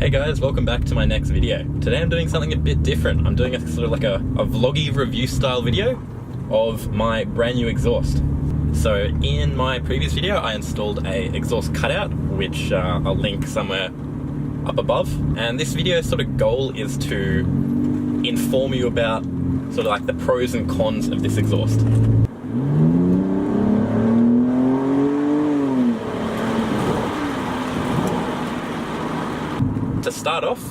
Hey guys, welcome back to my next video. Today I'm doing something a bit different. I'm doing a sort of like a vloggy review style video of my brand new exhaust. So in my previous video I installed a exhaust cutout, which I'll link somewhere up above. And this video's sort of goal is to inform you about sort of like the pros and cons of this exhaust. To start off,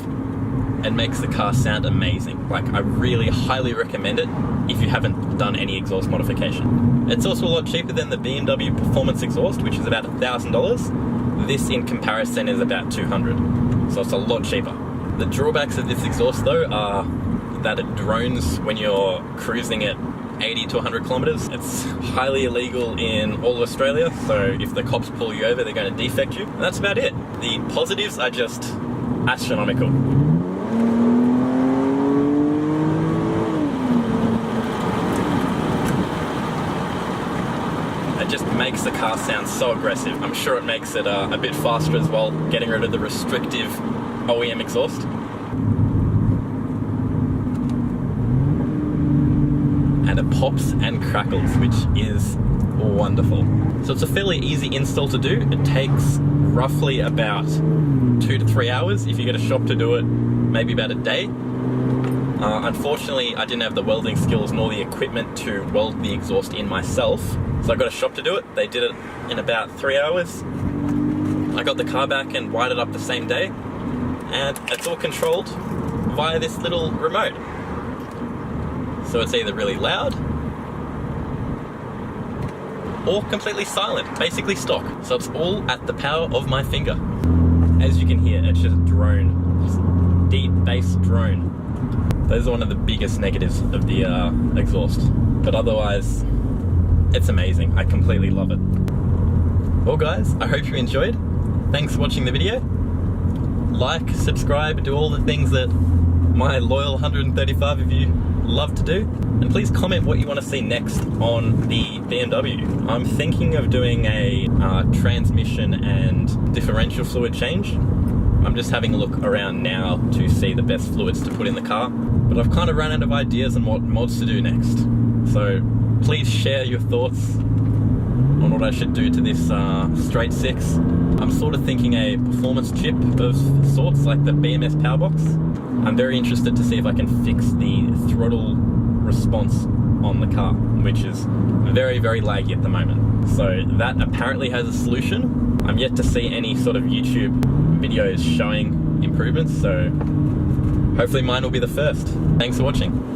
it makes the car sound amazing. Like, I really highly recommend it if you haven't done any exhaust modification. It's also a lot cheaper than the BMW Performance exhaust, which is about $1,000. This in comparison is about $200, so it's a lot cheaper. The drawbacks of this exhaust though are that it drones when you're cruising at 80 to 100 kilometers. It's highly illegal in all of Australia, so if the cops pull you over, they're going to defect you. And that's about it. The positives are just astronomical. It just makes the car sound so aggressive. I'm sure it makes it a bit faster as well, getting rid of the restrictive OEM exhaust. And it pops and crackles, which is wonderful. So it's a fairly easy install to do. It takes roughly about 2 to 3 hours. If you get a shop to do it, maybe about a day. Unfortunately, I didn't have the welding skills nor the equipment to weld the exhaust in myself, so I got a shop to do it. They did it in about 3 hours. I got the car back and wired it up the same day, and it's all controlled via this little remote. So it's either really loud or completely silent, basically stock. So it's all at the power of my finger. As you can hear, it's just a drone, just deep bass drone. Those are one of the biggest negatives of the exhaust, but otherwise, it's amazing. I completely love it. Well guys, I hope you enjoyed. Thanks for watching the video. Like, subscribe, do all the things that my loyal 135 of you love to do. And please comment what you want to see next on the BMW. I'm thinking of doing a transmission and differential fluid change. I'm just having a look around now to see the best fluids to put in the car, but I've kind of run out of ideas on what mods to do next. So please share your thoughts on what I should do to this straight six. I'm sort of thinking a performance chip of sorts, like the BMS Powerbox. I'm very interested to see if I can fix the throttle response on the car, which is very, very laggy at the moment. So that apparently has a solution. I'm yet to see any sort of YouTube videos showing improvements, so hopefully mine will be the first. Thanks for watching.